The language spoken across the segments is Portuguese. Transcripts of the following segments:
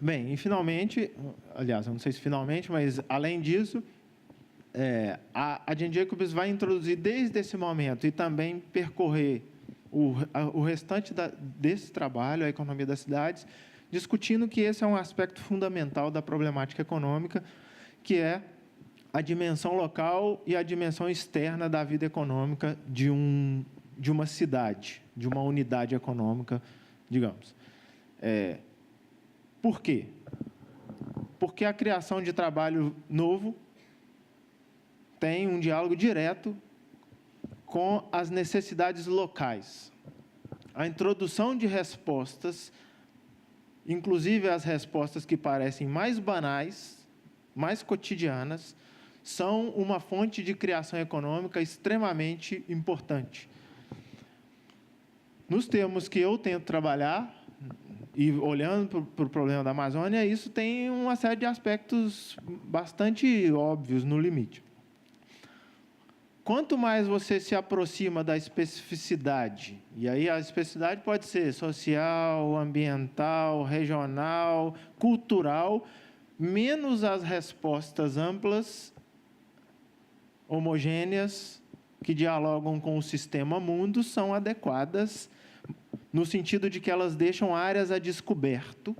Bem, e finalmente, aliás, eu não sei se finalmente, mas além disso, a Jane Jacobs vai introduzir desde esse momento e também percorrer o restante desse trabalho, a economia das cidades, discutindo que esse é um aspecto fundamental da problemática econômica, que é a dimensão local e a dimensão externa da vida econômica de uma cidade, de uma unidade econômica, digamos. Por quê? Porque a criação de trabalho novo tem um diálogo direto com as necessidades locais. A introdução de respostas, inclusive as respostas que parecem mais banais, mais cotidianas, são uma fonte de criação econômica extremamente importante. Nos termos que eu tento trabalhar, e olhando para o problema da Amazônia, isso tem uma série de aspectos bastante óbvios no limite. Quanto mais você se aproxima da especificidade, e aí a especificidade pode ser social, ambiental, regional, cultural, menos as respostas amplas, homogêneas, que dialogam com o sistema mundo, são adequadas, no sentido de que elas deixam áreas a descoberto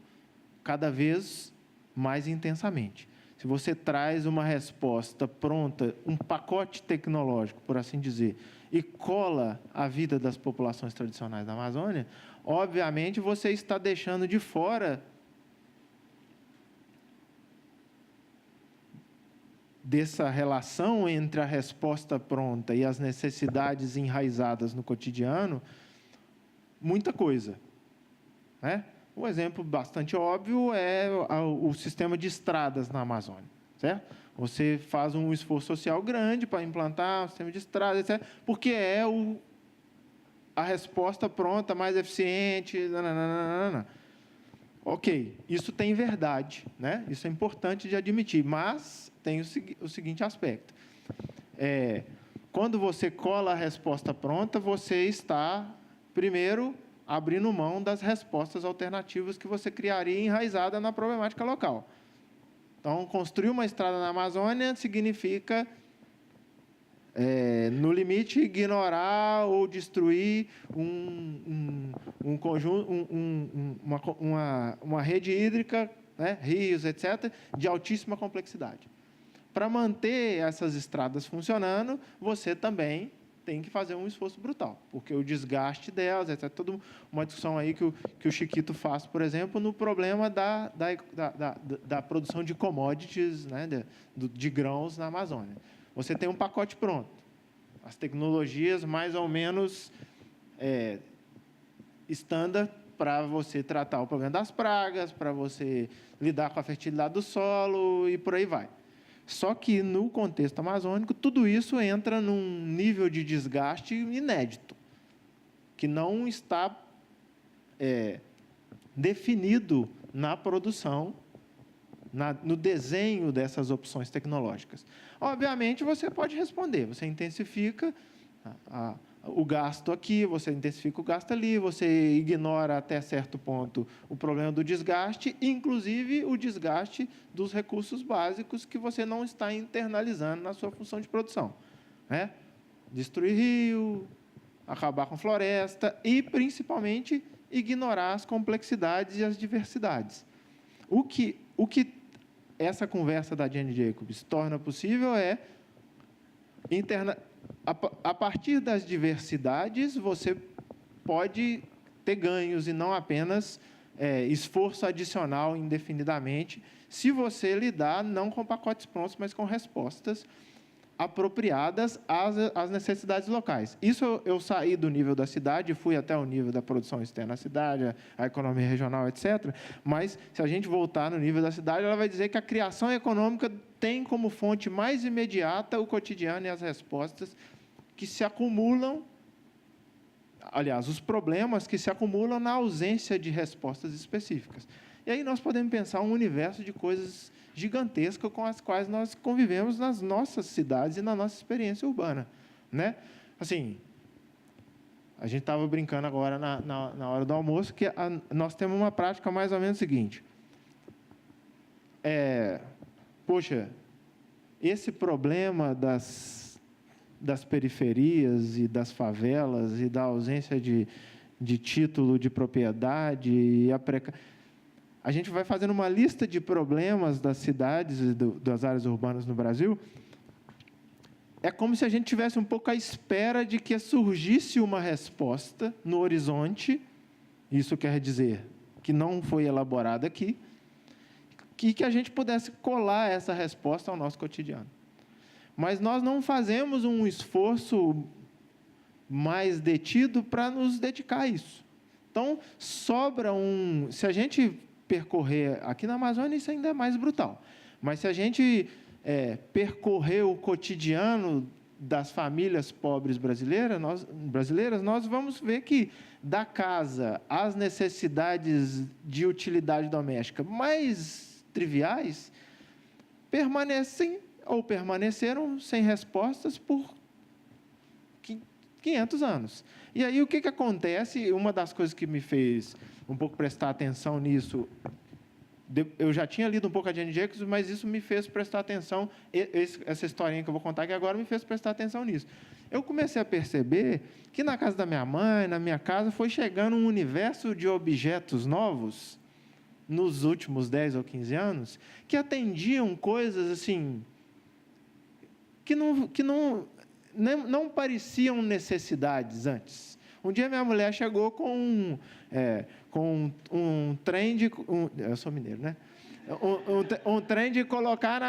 cada vez mais intensamente. Se você traz uma resposta pronta, um pacote tecnológico, por assim dizer, e cola a vida das populações tradicionais da Amazônia, obviamente você está deixando de fora dessa relação entre a resposta pronta e as necessidades enraizadas no cotidiano, muita coisa, né? Um exemplo bastante óbvio é o sistema de estradas na Amazônia, certo? Você faz um esforço social grande para implantar um sistema de estradas, etc., porque é a resposta pronta, mais eficiente. Nananana. Ok, isso tem verdade, né? Isso é importante de admitir, mas tem o seguinte aspecto. Quando você cola a resposta pronta, você está, primeiro, abrindo mão das respostas alternativas que você criaria enraizada na problemática local. Então, construir uma estrada na Amazônia significa, no limite, ignorar ou destruir uma rede hídrica, né, rios, etc., de altíssima complexidade. Para manter essas estradas funcionando, você também tem que fazer um esforço brutal, porque o desgaste delas, etc. Toda uma discussão aí que o Chiquito faz, por exemplo, no problema da produção de commodities, né, de grãos na Amazônia. Você tem um pacote pronto. As tecnologias mais ou menos standard para você tratar o problema das pragas, para você lidar com a fertilidade do solo e por aí vai. Só que, no contexto amazônico, tudo isso entra num nível de desgaste inédito, que não está definido na produção, no desenho dessas opções tecnológicas. Obviamente, você pode responder, você intensifica o gasto aqui, você intensifica o gasto ali, você ignora até certo ponto o problema do desgaste, inclusive o desgaste dos recursos básicos que você não está internalizando na sua função de produção, né? Destruir rio, acabar com floresta e, principalmente, ignorar as complexidades e as diversidades. O que essa conversa da Jane Jacobs torna possível é a partir das diversidades, você pode ter ganhos e não apenas esforço adicional indefinidamente, se você lidar não com pacotes prontos, mas com respostas apropriadas às necessidades locais. Isso eu saí do nível da cidade, fui até o nível da produção externa da cidade, a economia regional, etc. Mas, se a gente voltar no nível da cidade, ela vai dizer que a criação econômica tem como fonte mais imediata o cotidiano e as respostas que se acumulam, aliás, os problemas que se acumulam na ausência de respostas específicas. E aí nós podemos pensar um universo de coisas gigantescas com as quais nós convivemos nas nossas cidades e na nossa experiência urbana, né? Assim, a gente estava brincando agora na hora do almoço que nós temos uma prática mais ou menos seguinte: poxa, esse problema das periferias e das favelas e da ausência de título de propriedade e a gente vai fazendo uma lista de problemas das cidades e das áreas urbanas no Brasil. É como se a gente tivesse um pouco à espera de que surgisse uma resposta no horizonte. Isso quer dizer que não foi elaborada aqui, que a gente pudesse colar essa resposta ao nosso cotidiano. Mas nós não fazemos um esforço mais detido para nos dedicar a isso. Então, sobra se a gente percorrer, aqui na Amazônia isso ainda é mais brutal, mas se a gente percorrer o cotidiano das famílias pobres brasileiras, nós vamos ver que da casa às necessidades de utilidade doméstica mais triviais, permaneceram sem respostas por 500 anos. E aí o que acontece? Uma das coisas que me fez um pouco prestar atenção nisso, eu já tinha lido um pouco a Jane Jacobs, mas isso me fez prestar atenção, essa historinha que eu vou contar aqui agora me fez prestar atenção nisso. Eu comecei a perceber que na casa da minha mãe, na minha casa, foi chegando um universo de objetos novos, nos últimos 10 ou 15 anos, que atendiam coisas assim, que não pareciam necessidades antes. Um dia minha mulher chegou com um trem de... eu sou mineiro, né? Um trem de colocar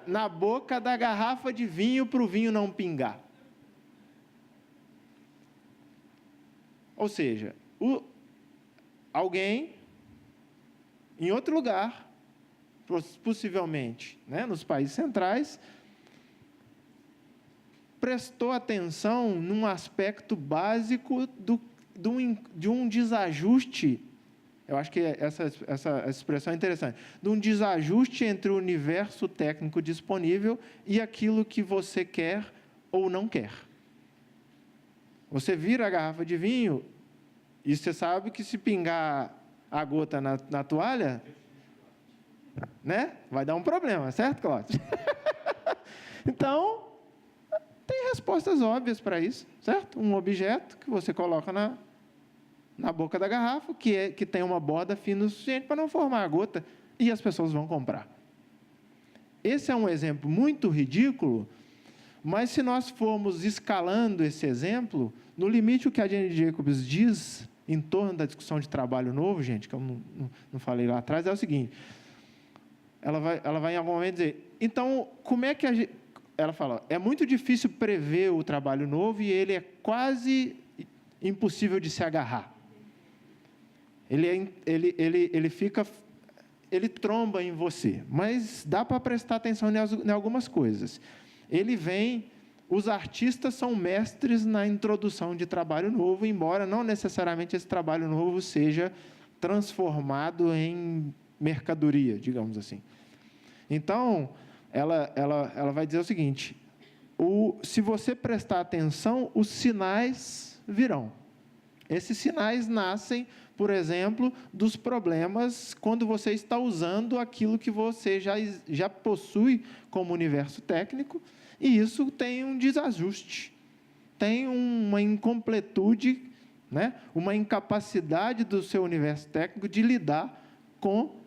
na boca da garrafa de vinho para o vinho não pingar. Ou seja, alguém, em outro lugar, possivelmente, né, nos países centrais, prestou atenção num aspecto básico de um desajuste, eu acho que essa expressão é interessante, de um desajuste entre o universo técnico disponível e aquilo que você quer ou não quer. Você vira a garrafa de vinho e você sabe que se pingar a gota na toalha, né, vai dar um problema, certo, Cláudio? Então, tem respostas óbvias para isso, certo? Um objeto que você coloca na boca da garrafa, que tem uma borda fina o suficiente para não formar a gota, e as pessoas vão comprar. Esse é um exemplo muito ridículo, mas se nós formos escalando esse exemplo, no limite o que a Jane Jacobs diz em torno da discussão de trabalho novo, gente, que eu não falei lá atrás, é o seguinte, ela vai em algum momento dizer, então, como é que ela fala, é muito difícil prever o trabalho novo e ele é quase impossível de se agarrar. Ele tromba em você, mas dá para prestar atenção em algumas coisas. Os artistas são mestres na introdução de trabalho novo, embora não necessariamente esse trabalho novo seja transformado em mercadoria, digamos assim. Então, ela vai dizer o seguinte, se você prestar atenção, os sinais virão. Esses sinais nascem, por exemplo, dos problemas quando você está usando aquilo que você já possui como universo técnico, e isso tem um desajuste, tem uma incompletude, né? Uma incapacidade do seu universo técnico de lidar com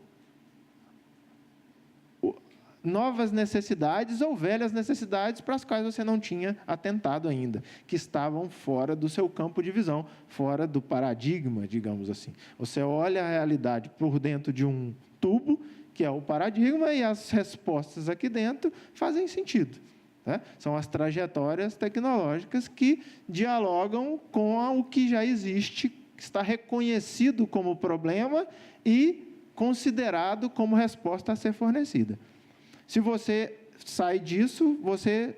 novas necessidades ou velhas necessidades para as quais você não tinha atentado ainda, que estavam fora do seu campo de visão, fora do paradigma, digamos assim. Você olha a realidade por dentro de um tubo, que é o paradigma, e as respostas aqui dentro fazem sentido, né? São as trajetórias tecnológicas que dialogam com o que já existe, que está reconhecido como problema e considerado como resposta a ser fornecida. Se você sai disso, você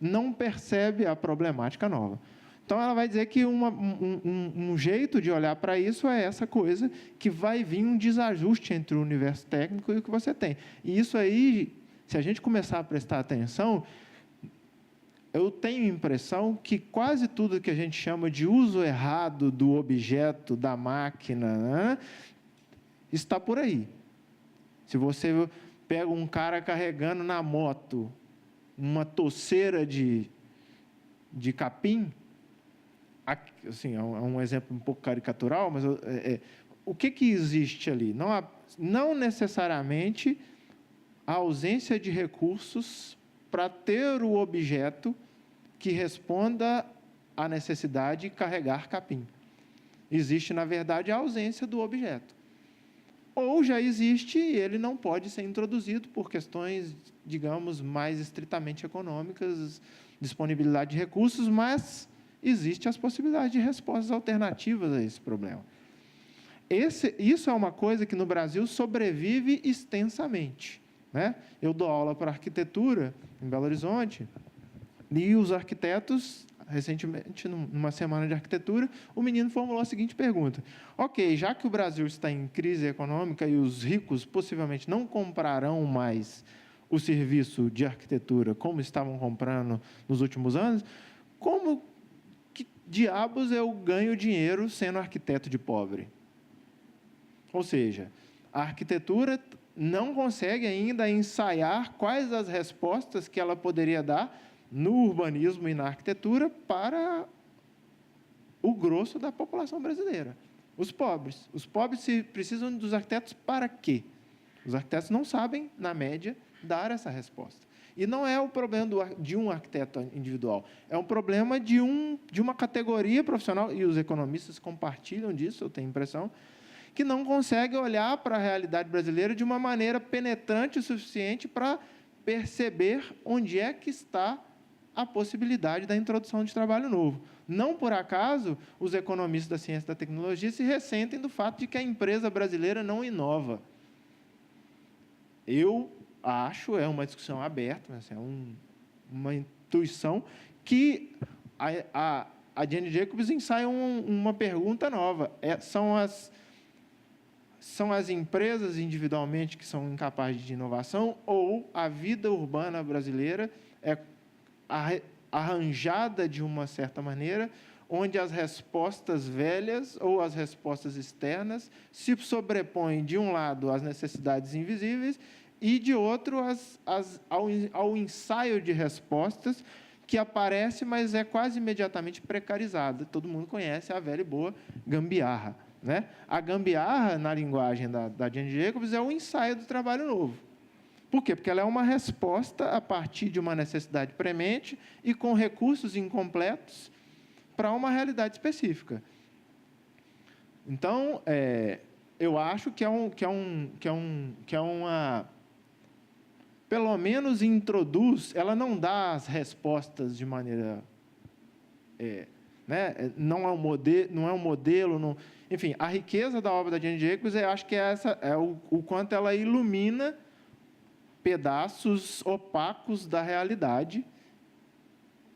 não percebe a problemática nova. Então, ela vai dizer que um jeito de olhar para isso é essa coisa, que vai vir um desajuste entre o universo técnico e o que você tem. E isso aí, se a gente começar a prestar atenção, eu tenho a impressão que quase tudo que a gente chama de uso errado do objeto, da máquina, né, está por aí. Se você pega um cara carregando na moto uma toceira de capim, assim, é um exemplo um pouco caricatural, mas o que existe ali? Não necessariamente a ausência de recursos para ter o objeto que responda à necessidade de carregar capim. Existe, na verdade, a ausência do objeto. Ou já existe e ele não pode ser introduzido por questões, digamos, mais estritamente econômicas, disponibilidade de recursos, mas existe as possibilidades de respostas alternativas a esse problema. Isso é uma coisa que no Brasil sobrevive extensamente, né? Eu dou aula para arquitetura em Belo Horizonte e os arquitetos, recentemente, numa semana de arquitetura, o menino formulou a seguinte pergunta: ok, já que o Brasil está em crise econômica e os ricos possivelmente não comprarão mais o serviço de arquitetura como estavam comprando nos últimos anos, como que diabos eu ganho dinheiro sendo arquiteto de pobre? Ou seja, a arquitetura não consegue ainda ensaiar quais as respostas que ela poderia dar no urbanismo e na arquitetura para o grosso da população brasileira. Os pobres. Os pobres precisam dos arquitetos para quê? Os arquitetos não sabem, na média, dar essa resposta. E não é o problema de um arquiteto individual, é um problema de uma categoria profissional, e os economistas compartilham disso, eu tenho a impressão, que não consegue olhar para a realidade brasileira de uma maneira penetrante o suficiente para perceber onde é que está a possibilidade da introdução de trabalho novo. Não por acaso, os economistas da ciência e da tecnologia se ressentem do fato de que a empresa brasileira não inova. Eu acho, é uma discussão aberta, mas é uma intuição, que a Jane Jacobs ensaia uma pergunta nova. São as empresas individualmente que são incapazes de inovação, ou a vida urbana brasileira é arranjada de uma certa maneira, onde as respostas velhas ou as respostas externas se sobrepõem, de um lado, às necessidades invisíveis e, de outro, ao ensaio de respostas que aparece, mas é quase imediatamente precarizada. Todo mundo conhece a velha e boa gambiarra, né? A gambiarra, na linguagem da Jane Jacobs, é o ensaio do trabalho novo. Por quê? Porque ela é uma resposta a partir de uma necessidade premente e com recursos incompletos para uma realidade específica. Então, eu acho que é uma... Pelo menos introduz, ela não dá as respostas de maneira... né? Não é um modelo... Enfim, a riqueza da obra da Jane Jacobs, eu acho que é o quanto ela ilumina pedaços opacos da realidade,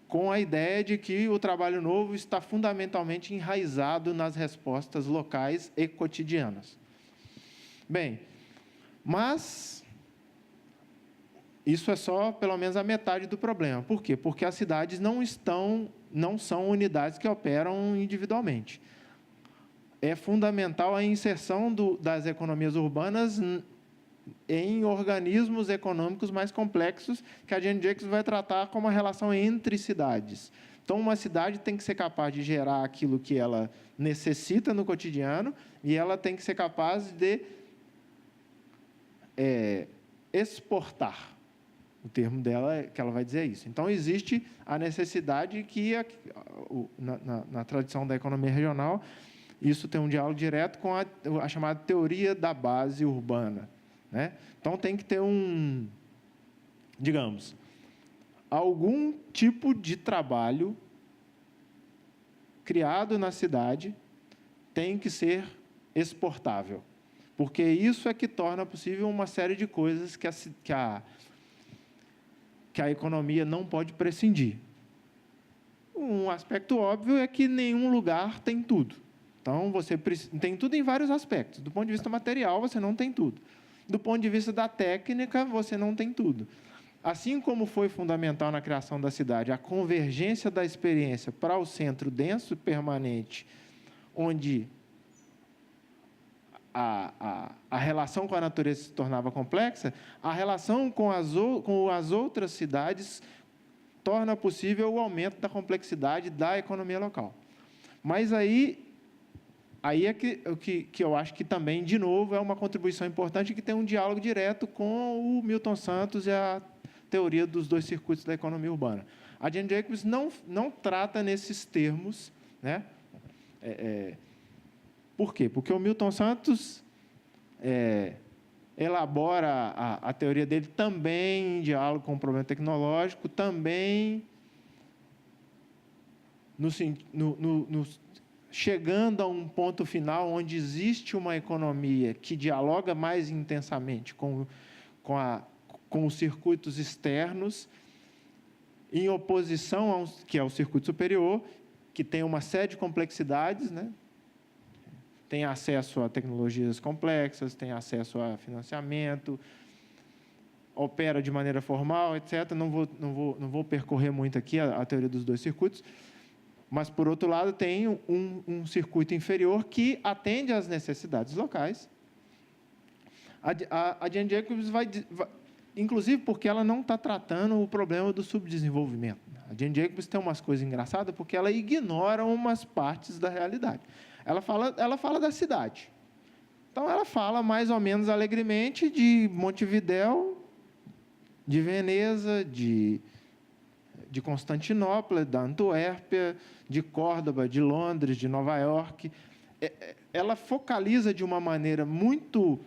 com a ideia de que o trabalho novo está fundamentalmente enraizado nas respostas locais e cotidianas. Bem, mas isso é só pelo menos a metade do problema. Por quê? Porque as cidades não são unidades que operam individualmente. É fundamental a inserção das economias urbanas em organismos econômicos mais complexos, que a Jane Jacobs vai tratar como a relação entre cidades. Então, uma cidade tem que ser capaz de gerar aquilo que ela necessita no cotidiano, e ela tem que ser capaz de exportar. O termo dela, que ela vai dizer isso. Então, existe a necessidade que, na tradição da economia regional, isso tem um diálogo direto com a chamada teoria da base urbana, né? Então, tem que ter digamos, algum tipo de trabalho criado na cidade tem que ser exportável, porque isso é que torna possível uma série de coisas que a economia não pode prescindir. Um aspecto óbvio é que nenhum lugar tem tudo. Então, você tem tudo em vários aspectos. Do ponto de vista material, você não tem tudo. Do ponto de vista da técnica, você não tem tudo. Assim como foi fundamental na criação da cidade a convergência da experiência para o centro denso e permanente, onde a relação com a natureza se tornava complexa, a relação com as outras cidades torna possível o aumento da complexidade da economia local. Mas aí é que eu acho que também, de novo, é uma contribuição importante que tem um diálogo direto com o Milton Santos e a teoria dos 2 circuitos da economia urbana. A Jane Jacobs não trata nesses termos, né? Por quê? Porque o Milton Santos elabora a teoria dele também em diálogo com o problema tecnológico, também chegando a um ponto final onde existe uma economia que dialoga mais intensamente com os circuitos externos, em oposição que é o circuito superior, que tem uma série de complexidades, né? Tem acesso a tecnologias complexas, tem acesso a financiamento, opera de maneira formal, etc. Não vou percorrer muito aqui a teoria dos 2 circuitos, mas, por outro lado, tem um circuito inferior que atende às necessidades locais. A Jane Jacobs vai, inclusive porque ela não está tratando o problema do subdesenvolvimento. A Jane Jacobs tem umas coisas engraçadas porque ela ignora umas partes da realidade. Ela fala da cidade. Então, ela fala mais ou menos alegremente de Montevidéu, de Veneza, de Constantinopla, da Antuérpia, de Córdoba, de Londres, de Nova York. Ela focaliza de uma maneira muito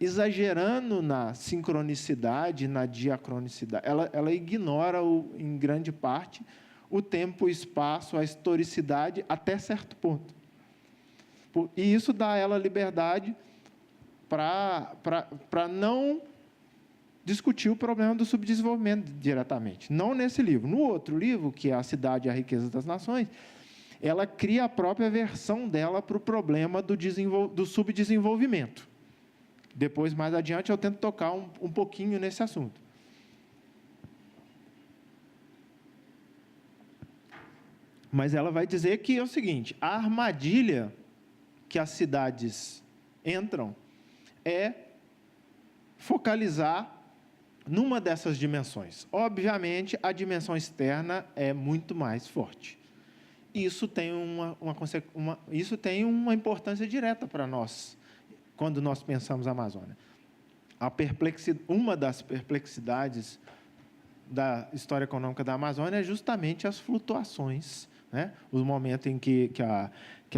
exagerando na sincronicidade, na diacronicidade. Ela ignora, em grande parte, o tempo, o espaço, a historicidade, até certo ponto. E isso dá a ela liberdade para não discutir o problema do subdesenvolvimento diretamente. Não nesse livro. No outro livro, que é A Cidade e a Riqueza das Nações, ela cria a própria versão dela para o problema do subdesenvolvimento. Depois, mais adiante, eu tento tocar um pouquinho nesse assunto. Mas ela vai dizer que é o seguinte: a armadilha que as cidades entram é focalizar numa dessas dimensões. Obviamente, a dimensão externa é muito mais forte. Isso tem uma importância direta para nós, quando nós pensamos a Amazônia. Uma das perplexidades da história econômica da Amazônia é justamente as flutuações, né? Os momentos em que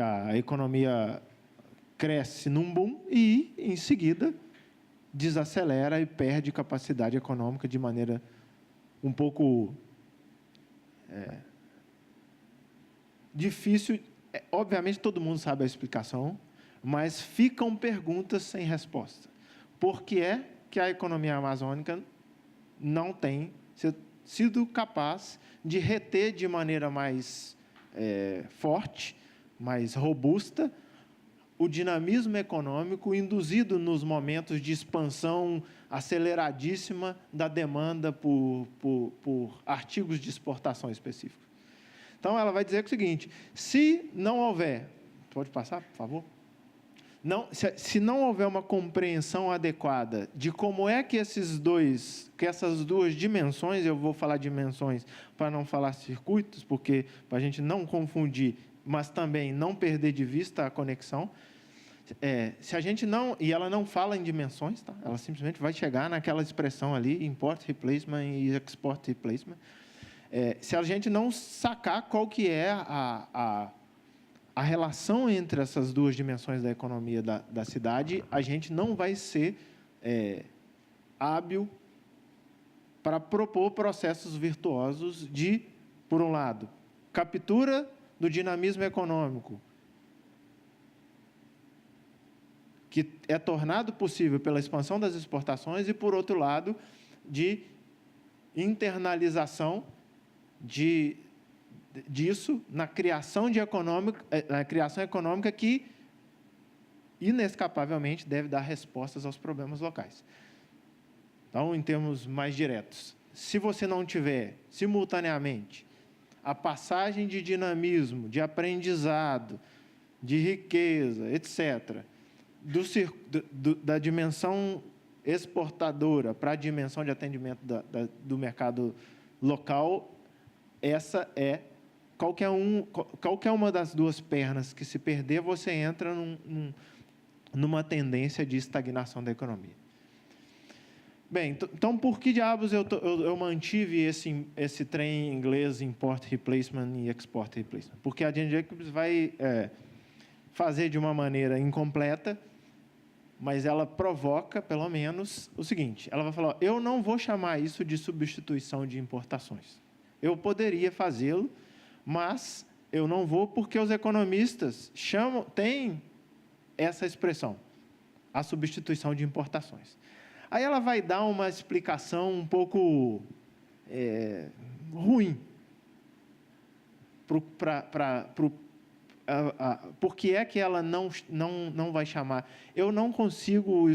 a economia cresce num boom e, em seguida, desacelera e perde capacidade econômica de maneira um pouco difícil. Obviamente, todo mundo sabe a explicação, mas ficam perguntas sem resposta. Por que é que a economia amazônica não tem sido capaz de reter de maneira mais forte, mais robusta, o dinamismo econômico induzido nos momentos de expansão aceleradíssima da demanda por artigos de exportação específicos? Então, ela vai dizer o seguinte: se não houver... Pode passar, por favor? Se não houver uma compreensão adequada de como é que essas duas dimensões, eu vou falar dimensões para não falar circuitos, porque para a gente não confundir, mas também não perder de vista a conexão. Se a gente não... E ela não fala em dimensões, tá? Ela simplesmente vai chegar naquela expressão ali, import replacement e export replacement. Se a gente não sacar qual que é a relação entre essas duas dimensões da economia da cidade, a gente não vai ser hábil para propor processos virtuosos de, por um lado, captura do dinamismo econômico, que é tornado possível pela expansão das exportações, e, por outro lado, de internalização disso na criação econômica que, inescapavelmente, deve dar respostas aos problemas locais. Então, em termos mais diretos, se você não tiver, simultaneamente, a passagem de dinamismo, de aprendizado, de riqueza, etc., da dimensão exportadora para a dimensão de atendimento do mercado local, essa é qualquer uma das duas pernas que se perder, você entra numa tendência de estagnação da economia. Bem, então, por que diabos eu mantive esse trem em inglês, Import Replacement e Export Replacement? Porque a Jane Jacobs vai fazer de uma maneira incompleta, mas ela provoca, pelo menos, o seguinte, ela vai falar, ó, eu não vou chamar isso de substituição de importações. Eu poderia fazê-lo, mas eu não vou porque os economistas têm essa expressão, a substituição de importações. Aí ela vai dar uma explicação um pouco ruim por que é que ela não vai chamar. Eu não consigo,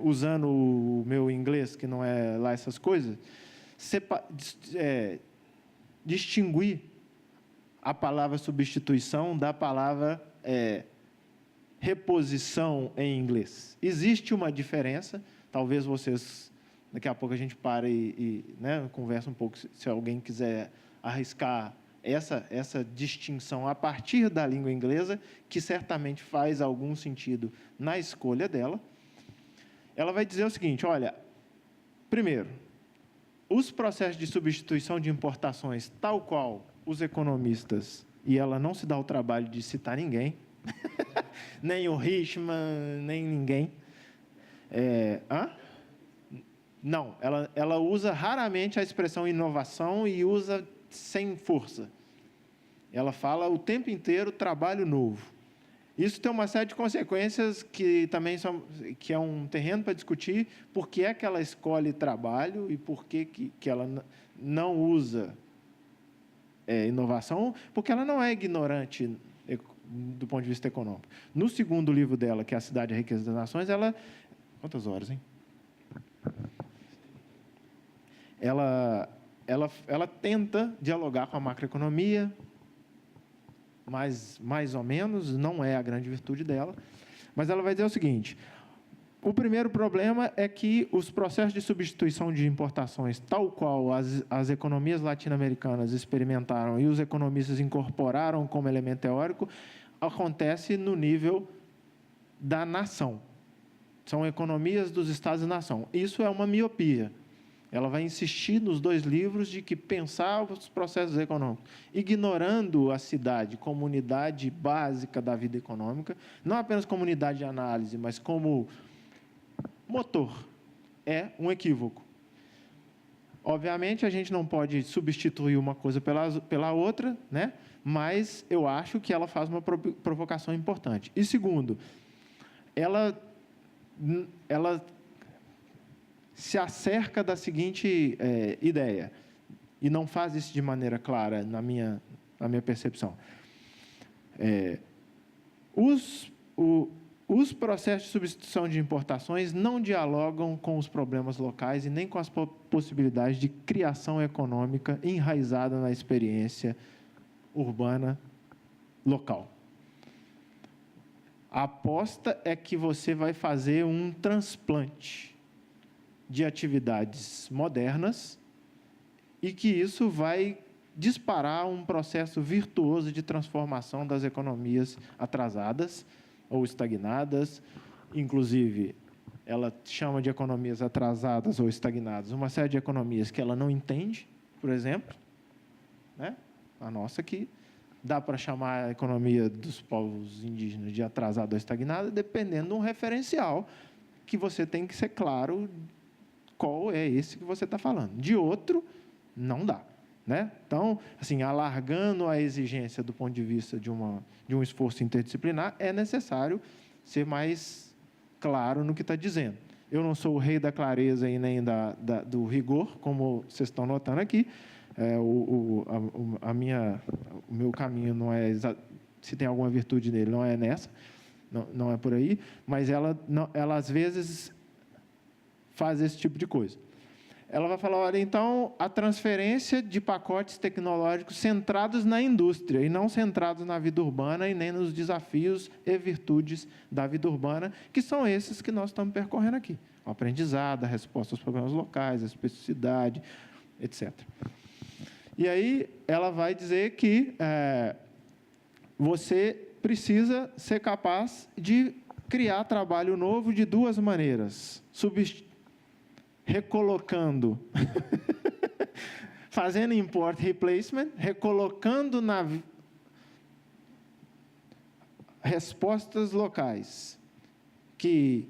usando o meu inglês, que não é lá essas coisas, distinguir a palavra substituição da palavra reposição em inglês. Existe uma diferença, talvez vocês, daqui a pouco a gente para e conversa um pouco, se alguém quiser arriscar essa distinção a partir da língua inglesa, que certamente faz algum sentido na escolha dela. Ela vai dizer o seguinte, olha, primeiro, os processos de substituição de importações, tal qual os economistas, e ela não se dá o trabalho de citar ninguém, nem o Richman, nem ninguém. Não, ela usa raramente a expressão inovação e usa sem força. Ela fala o tempo inteiro trabalho novo. Isso tem uma série de consequências que também que é um terreno para discutir por que é que ela escolhe trabalho e por que ela não usa inovação, porque ela não é ignorante do ponto de vista econômico. No segundo livro dela, que é A Cidade e a Riqueza das Nações, ela... Quantas horas, hein? Ela tenta dialogar com a macroeconomia, mas mais ou menos, não é a grande virtude dela, mas ela vai dizer o seguinte, o primeiro problema é que os processos de substituição de importações, tal qual as economias latino-americanas experimentaram e os economistas incorporaram como elemento teórico, acontece no nível da nação. São economias dos Estados e nação. Isso é uma miopia. Ela vai insistir nos dois livros de que pensar os processos econômicos, ignorando a cidade como unidade básica da vida econômica, não apenas como unidade de análise, mas como motor, é um equívoco. Obviamente, a gente não pode substituir uma coisa pela outra, né? Mas eu acho que ela faz uma provocação importante. E segundo, ela se acerca da seguinte ideia, e não faz isso de maneira clara na minha percepção. Os processos de substituição de importações não dialogam com os problemas locais e nem com as possibilidades de criação econômica enraizada na experiência urbana local. A aposta é que você vai fazer um transplante de atividades modernas e que isso vai disparar um processo virtuoso de transformação das economias atrasadas ou estagnadas. Inclusive, ela chama de economias atrasadas ou estagnadas uma série de economias que ela não entende, por exemplo, né? A nossa aqui. Dá para chamar a economia dos povos indígenas de atrasada ou estagnada, dependendo de um referencial que você tem que ser claro qual é esse que você está falando. De outro, não dá. Né? Então, assim, alargando a exigência do ponto de vista de um esforço interdisciplinar, é necessário ser mais claro no que está dizendo. Eu não sou o rei da clareza e nem do rigor, como vocês estão notando aqui. O meu caminho não é... Se tem alguma virtude nele, não é nessa, não é por aí, mas ela às vezes, faz esse tipo de coisa. ela vai falar, olha, então, a transferência de pacotes tecnológicos centrados na indústria e não centrados na vida urbana e nem nos desafios e virtudes da vida urbana, que são esses que nós estamos percorrendo aqui. O aprendizado, a resposta aos problemas locais, a especificidade, etc. E aí, ela vai dizer que você precisa ser capaz de criar trabalho novo de duas maneiras. Recolocando, fazendo import replacement, recolocando respostas locais, que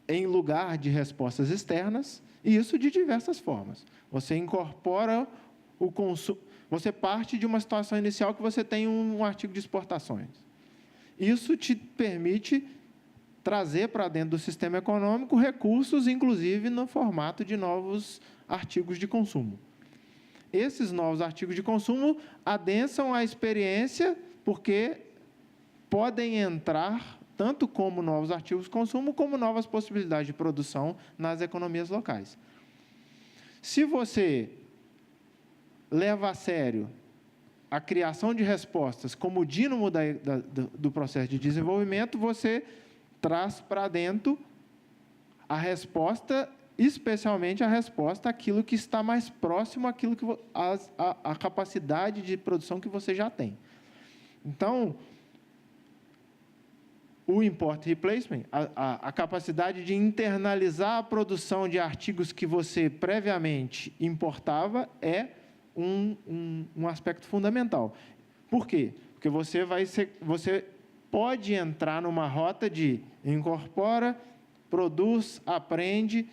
em lugar de respostas externas, e isso de diversas formas. Você incorpora o consumo, você parte de uma situação inicial que você tem um artigo de exportações. Isso te permite trazer para dentro do sistema econômico recursos, inclusive no formato de novos artigos de consumo. Esses novos artigos de consumo adensam a experiência, porque podem entrar tanto como novos artigos de consumo, como novas possibilidades de produção nas economias locais. Se você leva a sério a criação de respostas como dínamo do processo de desenvolvimento, você traz para dentro a resposta, especialmente a resposta àquilo que está mais próximo àquilo que a capacidade de produção que você já tem. Então, o import replacement, a capacidade de internalizar a produção de artigos que você previamente importava, é um aspecto fundamental. Por quê? Porque você pode entrar numa rota de incorpora, produz, aprende,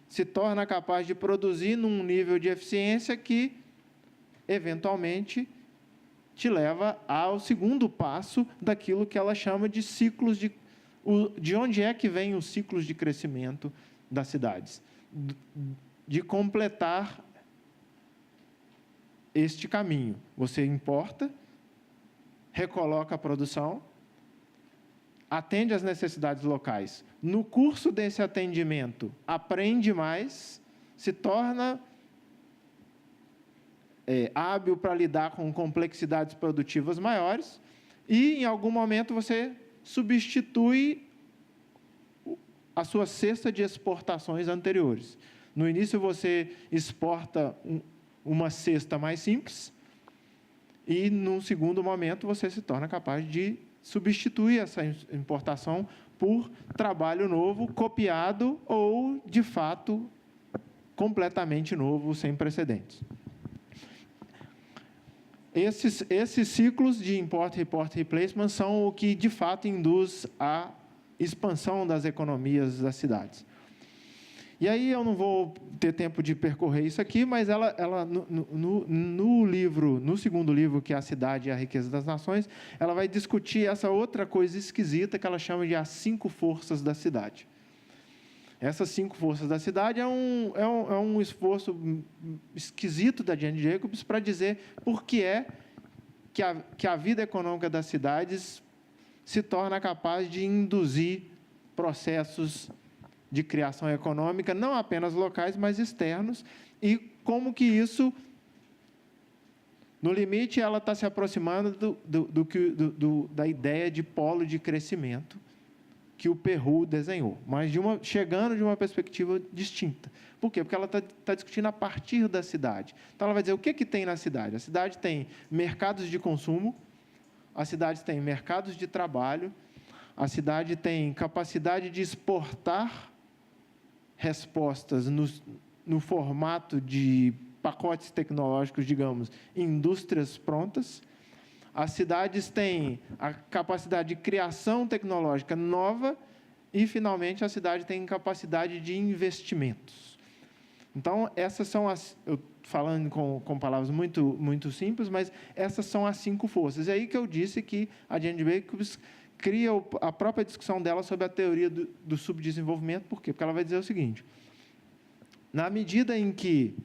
se torna capaz de produzir num nível de eficiência que, eventualmente, te leva ao segundo passo daquilo que ela chama de ciclos de onde é que vem os ciclos de crescimento das cidades? De completar este caminho. Você importa, recoloca a produção, atende às necessidades locais. No curso desse atendimento, aprende mais, se torna hábil para lidar com complexidades produtivas maiores e, em algum momento, você substitui a sua cesta de exportações anteriores. No início, você exporta uma cesta mais simples e, num segundo momento, você se torna capaz de substituir essa importação por trabalho novo, copiado ou, de fato, completamente novo, sem precedentes. Esses ciclos de import, report, replacement são o que, de fato, induz a expansão das economias das cidades. E aí eu não vou ter tempo de percorrer isso aqui, mas ela no segundo livro, que é A Cidade e a Riqueza das Nações, ela vai discutir essa outra coisa esquisita que ela chama de as 5 forças da cidade. Essas 5 forças da cidade é um esforço esquisito da Jane Jacobs para dizer por que é que a vida econômica das cidades se torna capaz de induzir processos de criação econômica, não apenas locais, mas externos, e como que isso, no limite, ela está se aproximando da ideia de polo de crescimento que o Perroux desenhou, mas chegando de uma perspectiva distinta. Por quê? Porque ela está discutindo a partir da cidade. Então, ela vai dizer o que tem na cidade. A cidade tem mercados de consumo, a cidade tem mercados de trabalho, a cidade tem capacidade de exportar respostas no formato de pacotes tecnológicos, digamos, indústrias prontas. As cidades têm a capacidade de criação tecnológica nova e, finalmente, a cidade tem capacidade de investimentos. Então, essas são eu falando com palavras muito, muito simples, mas essas são as 5 forças. É aí que eu disse que a Jane Jacobs cria a própria discussão dela sobre a teoria do subdesenvolvimento. Por quê? Porque ela vai dizer o seguinte: na medida em que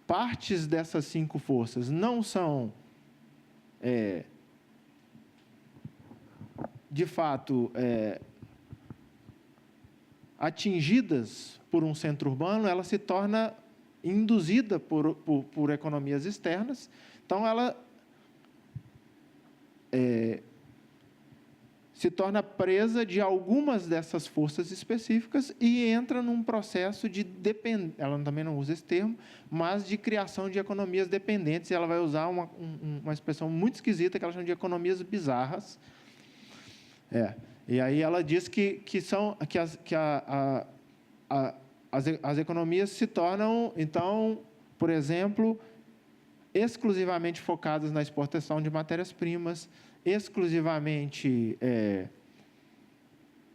partes dessas 5 forças não são, de fato, atingidas por um centro urbano, ela se torna induzida por economias externas. Então, ela se torna presa de algumas dessas forças específicas e entra num processo de dependência, ela também não usa esse termo, mas de criação de economias dependentes, e ela vai usar uma expressão muito esquisita, que ela chama de economias bizarras. E aí ela diz que as economias se tornam, então, por exemplo, exclusivamente focadas na exportação de matérias-primas, exclusivamente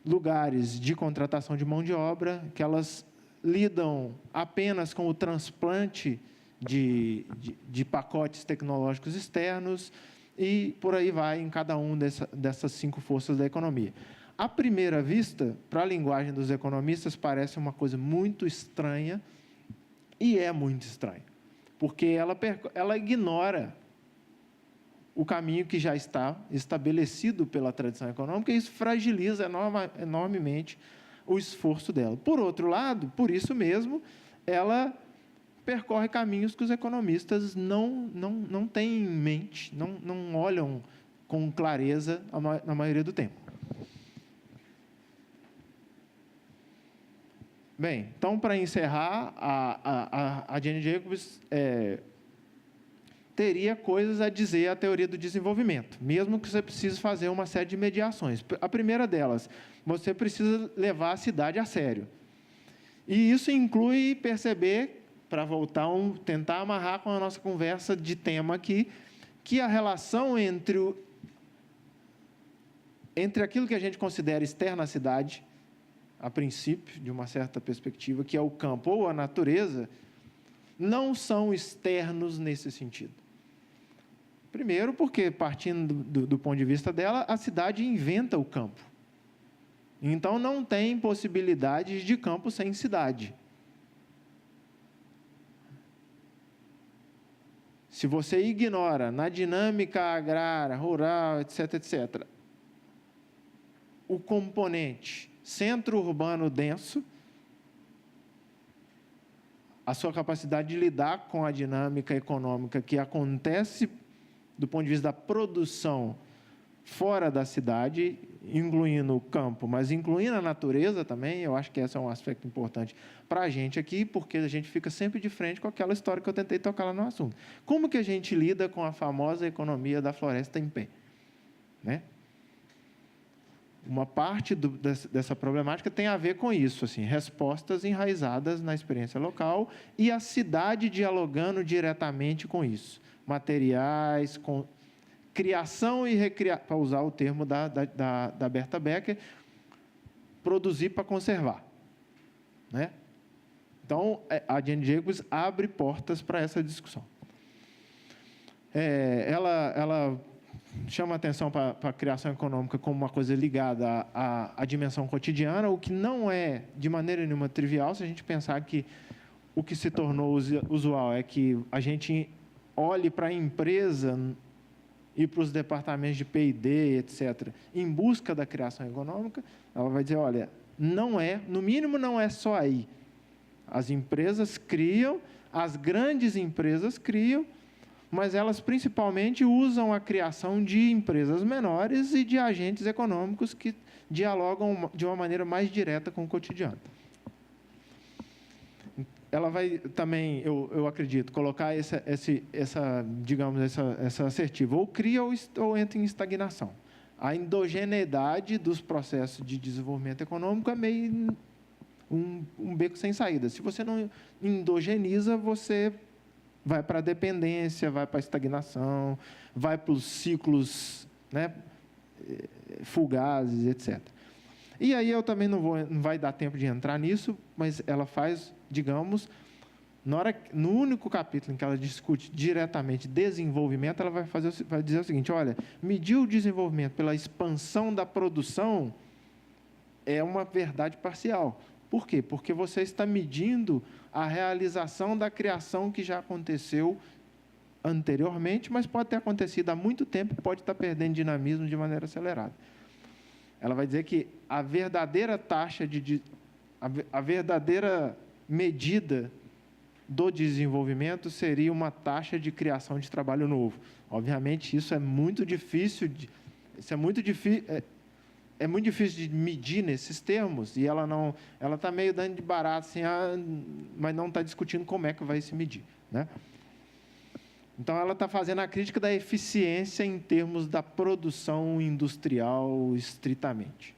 lugares de contratação de mão de obra, que elas lidam apenas com o transplante de pacotes tecnológicos externos, e por aí vai em cada uma dessas 5 forças da economia. À primeira vista, para a linguagem dos economistas, parece uma coisa muito estranha, e é muito estranho, porque ela ignora o caminho que já está estabelecido pela tradição econômica, e isso fragiliza enormemente o esforço dela. Por outro lado, por isso mesmo, ela percorre caminhos que os economistas não têm em mente, não olham com clareza na maioria do tempo. Bem, então, para encerrar, a Jane Jacobs teria coisas a dizer à teoria do desenvolvimento, mesmo que você precise fazer uma série de mediações. A primeira delas, você precisa levar a cidade a sério. E isso inclui perceber, para tentar amarrar com a nossa conversa de tema aqui, que a relação entre aquilo que a gente considera externo à cidade, a princípio, de uma certa perspectiva, que é o campo ou a natureza, não são externos nesse sentido. Primeiro, porque, partindo do ponto de vista dela, a cidade inventa o campo. Então, não tem possibilidades de campo sem cidade. Se você ignora, na dinâmica agrária, rural, etc., o componente centro urbano denso, a sua capacidade de lidar com a dinâmica econômica que acontece do ponto de vista da produção fora da cidade, incluindo o campo, mas incluindo a natureza também, eu acho que esse é um aspecto importante para a gente aqui, porque a gente fica sempre de frente com aquela história que eu tentei tocar lá no assunto. Como que a gente lida com a famosa economia da floresta em pé? Né? Uma parte dessa problemática tem a ver com isso, assim, respostas enraizadas na experiência local e a cidade dialogando diretamente com isso. Materiais, com criação e recriação, para usar o termo da Berta Becker, produzir para conservar. Né? Então, a Jane Jacobs abre portas para essa discussão. Ela chama a atenção para a criação econômica como uma coisa ligada à dimensão cotidiana, o que não é, de maneira nenhuma, trivial, se a gente pensar que o que se tornou usual é que a gente olhe para a empresa e para os departamentos de P&D, etc., em busca da criação econômica. Ela vai dizer, olha, no mínimo não é só aí. As empresas criam, as grandes empresas criam, mas elas principalmente usam a criação de empresas menores e de agentes econômicos que dialogam de uma maneira mais direta com o cotidiano. Ela vai também, eu acredito, colocar essa assertiva, ou cria ou entra em estagnação. A endogeneidade dos processos de desenvolvimento econômico é meio um beco sem saída. Se você não endogeniza, você vai para a dependência, vai para a estagnação, vai para os ciclos, né, fugazes, etc. E aí eu também não vai dar tempo de entrar nisso, mas ela faz, digamos, no único capítulo em que ela discute diretamente desenvolvimento, ela vai dizer o seguinte, olha, medir o desenvolvimento pela expansão da produção é uma verdade parcial. Por quê? Porque você está medindo a realização da criação que já aconteceu anteriormente, mas pode ter acontecido há muito tempo, pode estar perdendo dinamismo de maneira acelerada. Ela vai dizer que a verdadeira taxa a verdadeira medida do desenvolvimento seria uma taxa de criação de trabalho novo. Obviamente, isso é muito difícil é muito difícil de medir nesses termos, e ela está meio dando de barato, assim, mas não está discutindo como é que vai se medir, né? Então, ela está fazendo a crítica da eficiência em termos da produção industrial estritamente.